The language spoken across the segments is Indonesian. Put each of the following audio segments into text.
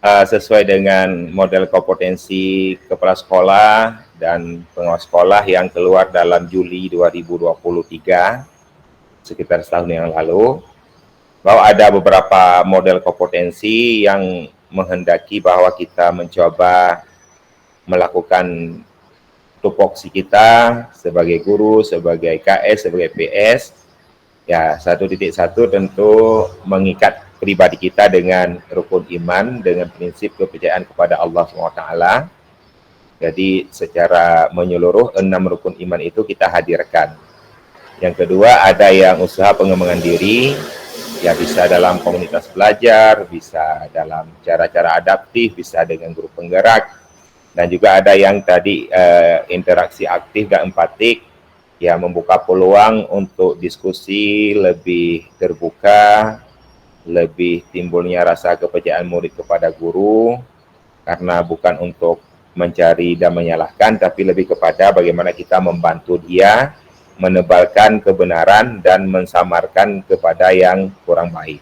sesuai dengan model kompetensi kepala sekolah dan pengawas sekolah yang keluar dalam Juli 2023, sekitar setahun yang lalu, bahwa ada beberapa model kompetensi yang menghendaki bahwa kita mencoba melakukan tupoksi kita sebagai guru, sebagai KS, sebagai PS. Ya, 1.1 tentu mengikat pribadi kita dengan rukun iman, dengan prinsip kepercayaan kepada Allah SWT. Jadi secara menyeluruh 6 rukun iman itu kita hadirkan. Yang kedua, ada yang usaha pengembangan diri, ya bisa dalam komunitas belajar, bisa dalam cara-cara adaptif, bisa dengan guru penggerak, dan juga ada yang tadi interaksi aktif dan empatik, ya membuka peluang untuk diskusi lebih terbuka, lebih timbulnya rasa kepercayaan murid kepada guru, karena bukan untuk mencari dan menyalahkan, tapi lebih kepada bagaimana kita membantu dia menebalkan kebenaran dan mensamarkan kepada yang kurang baik.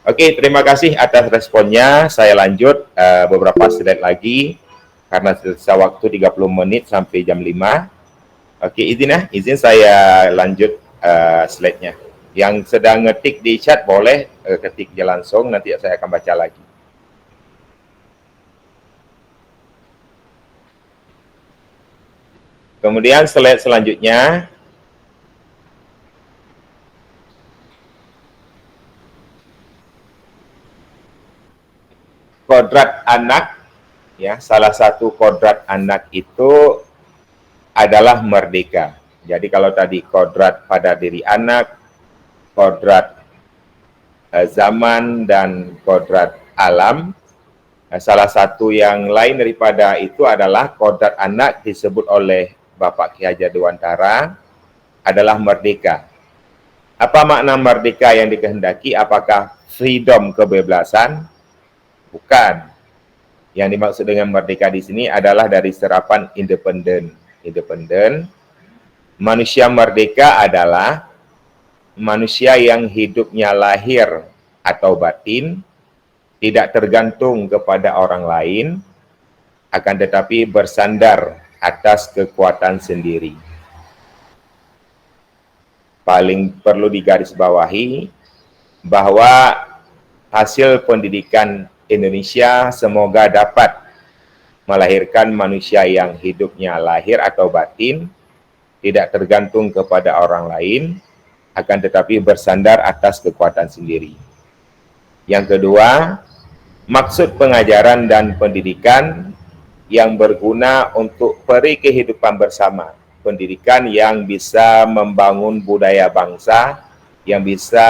Oke, terima kasih atas responnya. Saya lanjut beberapa slide lagi, karena sisa waktu 30 menit sampai jam 5. Oke, izin saya lanjut slide-nya. Yang sedang ngetik di chat boleh ketik dia langsung, nanti saya akan baca lagi. Kemudian slide selanjutnya, kodrat anak, ya salah satu kodrat anak itu adalah merdeka. Jadi kalau tadi kodrat pada diri anak, kodrat zaman, dan kodrat alam, salah satu yang lain daripada itu adalah kodrat anak disebut oleh Bapak Ki Hajar Dewantara adalah merdeka. Apa makna merdeka yang dikehendaki? Apakah freedom, kebebasan? Bukan. Yang dimaksud dengan merdeka di sini adalah dari serapan independen. Independen. Manusia merdeka adalah manusia yang hidupnya lahir atau batin, tidak tergantung kepada orang lain, akan tetapi bersandar atas kekuatan sendiri. Paling perlu digarisbawahi bahwa hasil pendidikan Indonesia semoga dapat melahirkan manusia yang hidupnya lahir atau batin, tidak tergantung kepada orang lain, akan tetapi bersandar atas kekuatan sendiri. Yang kedua, maksud pengajaran dan pendidikan yang berguna untuk peri kehidupan bersama. Pendidikan yang bisa membangun budaya bangsa, yang bisa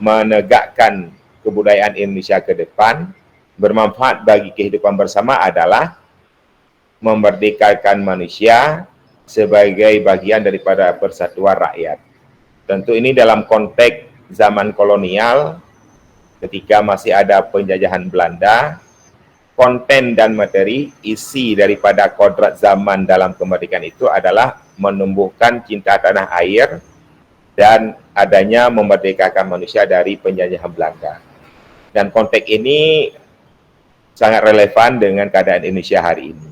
menegakkan kebudayaan Indonesia ke depan, bermanfaat bagi kehidupan bersama adalah memerdekakan manusia sebagai bagian daripada persatuan rakyat. Tentu ini dalam konteks zaman kolonial, ketika masih ada penjajahan Belanda, konten dan materi, isi daripada kodrat zaman dalam kemerdekaan itu adalah menumbuhkan cinta tanah air dan adanya memerdekakan manusia dari penjajahan Belanda. Dan konteks ini sangat relevan dengan keadaan Indonesia hari ini.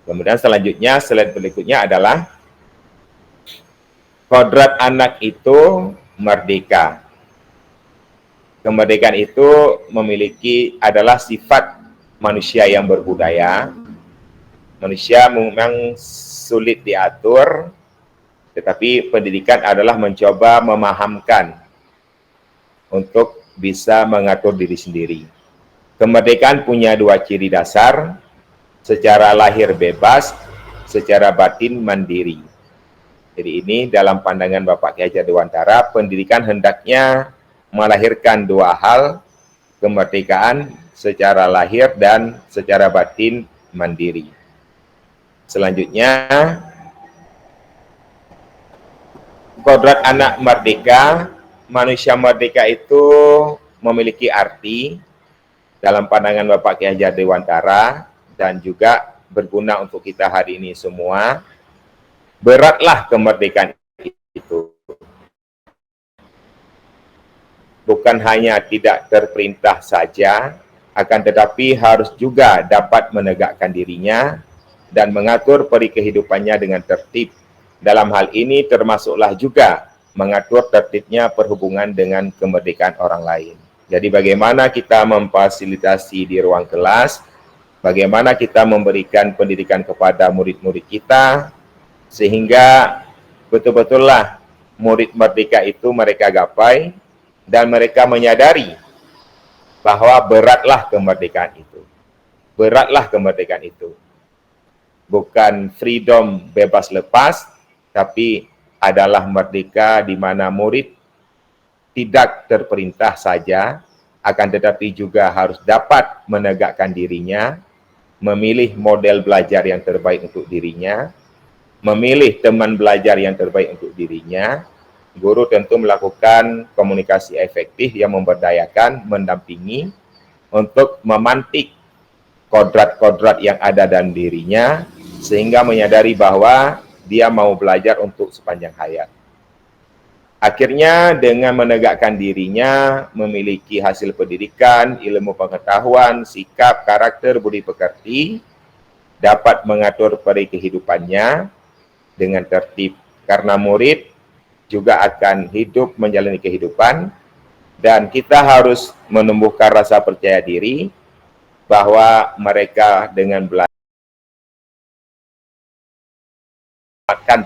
Kemudian selanjutnya, slide berikutnya adalah kodrat anak itu merdeka. Kemerdekaan itu adalah sifat manusia yang berbudaya. Manusia memang sulit diatur, tetapi pendidikan adalah mencoba memahamkan untuk bisa mengatur diri sendiri. Kemerdekaan punya dua ciri dasar, secara lahir bebas, secara batin mandiri. Jadi ini dalam pandangan Bapak Ki Hajar Dewantara, pendidikan hendaknya melahirkan dua hal, kemerdekaan secara lahir dan secara batin mandiri. Selanjutnya, kodrat anak merdeka, manusia merdeka itu memiliki arti dalam pandangan Bapak Ki Hajar Dewantara dan juga berguna untuk kita hari ini semua. Beratlah kemerdekaan itu. bukan hanya tidak terperintah saja, akan tetapi harus juga dapat menegakkan dirinya dan mengatur peri kehidupannya dengan tertib. Dalam hal ini termasuklah juga mengatur tertibnya perhubungan dengan kemerdekaan orang lain. Jadi bagaimana kita memfasilitasi di ruang kelas, bagaimana kita memberikan pendidikan kepada murid-murid kita, sehingga betul-betullah murid merdeka itu mereka gapai, dan mereka menyadari bahwa beratlah kemerdekaan itu. Beratlah kemerdekaan itu. Bukan freedom bebas lepas, tapi adalah merdeka di mana murid tidak terperintah saja, akan tetapi juga harus dapat menegakkan dirinya, memilih model belajar yang terbaik untuk dirinya, memilih teman belajar yang terbaik untuk dirinya. Guru tentu melakukan komunikasi efektif yang memberdayakan, mendampingi, untuk memantik kodrat-kodrat yang ada dalam dirinya, sehingga menyadari bahwa dia mau belajar untuk sepanjang hayat. Akhirnya dengan menegakkan dirinya, memiliki hasil pendidikan, ilmu pengetahuan, sikap, karakter, budi pekerti, dapat mengatur peri kehidupannya dengan tertib. Karena murid juga akan hidup menjalani kehidupan, dan kita harus menumbuhkan rasa percaya diri bahwa mereka dengan belajar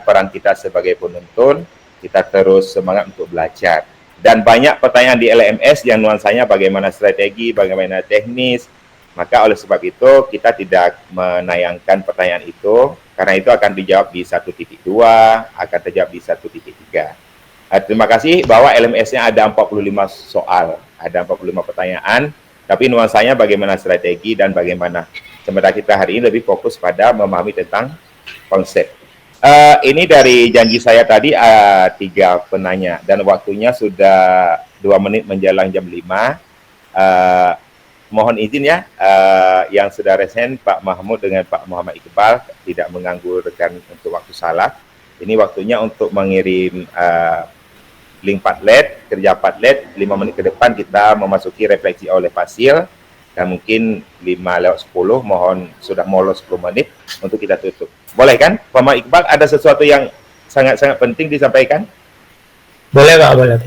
peran kita sebagai penuntun, kita terus semangat untuk belajar. Dan banyak pertanyaan di LMS yang nuansanya bagaimana strategi, bagaimana teknis. Maka oleh sebab itu kita tidak menayangkan pertanyaan itu, karena itu akan dijawab di 1.2, akan terjawab di 1.3. Terima kasih bahwa LMS-nya ada 45 soal, ada 45 pertanyaan, tapi nuansanya bagaimana strategi dan bagaimana. Sementara kita hari ini lebih fokus pada memahami tentang konsep. Ini dari janji saya tadi 3 penanya, dan waktunya sudah 2 menit menjelang jam 5. Mohon izin ya, yang sudah resen Pak Mahmud dengan Pak Muhammad Iqbal, tidak mengganggu rekan untuk waktu salat. Ini waktunya untuk mengirim link Padlet, kerja Padlet. 5 menit ke depan kita memasuki refleksi oleh Fasil, dan mungkin 5:10, mohon sudah molor 10 menit untuk kita tutup. Boleh kan? Pak Muhammad Iqbal, ada sesuatu yang sangat-sangat penting disampaikan? Boleh Pak, boleh.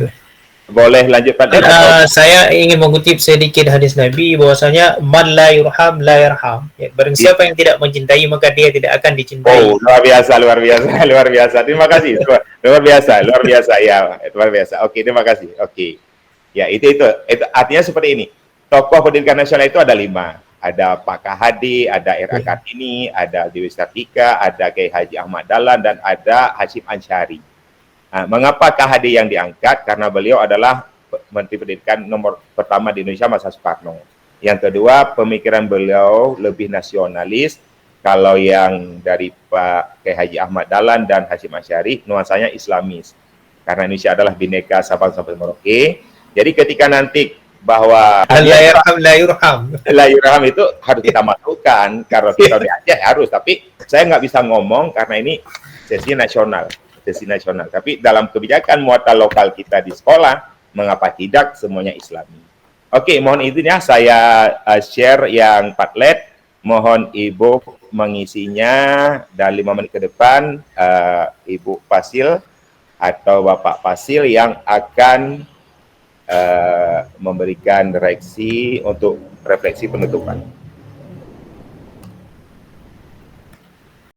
Boleh lanjut Padlet? Saya ingin mengutip sedikit hadis Nabi bahwasanya man la yurham la yarham. Ya, barang siapa yang tidak mencintai maka dia tidak akan dicintai. Oh, luar biasa, luar biasa, luar biasa. Terima kasih. Luar biasa ya, luar biasa. Oke, terima kasih. Oke. Ya, itu artinya seperti ini. Tokoh pendidikan nasional itu ada 5. Ada Pak Kahadi, ada R.A. Kartini, ada Dewi Sartika, ada Kiai Haji Ahmad Dahlan, dan ada Hasyim Ansyari. Nah, mengapa Kahadi yang diangkat? Karena beliau adalah Menteri Pendidikan nomor pertama di Indonesia masa Soekarno. Yang kedua, pemikiran beliau lebih nasionalis. Kalau yang dari Pak Kiai Haji Ahmad Dahlan dan Hasyim Ansyari, nuansanya Islamis. Karena Indonesia adalah bineka Sabang sampai Merauke. Jadi ketika nanti bahwa la yurham itu harus kita masukkan, karena kita di Aceh harus, tapi saya nggak bisa ngomong karena ini sesi nasional. Tapi dalam kebijakan muatan lokal kita di sekolah, mengapa tidak semuanya Islami. Oke, mohon izin ya, saya share yang Padlet. Mohon Ibu mengisinya, dan 5 menit ke depan Ibu Fasil atau Bapak Fasil yang akan memberikan reaksi untuk refleksi penutupan.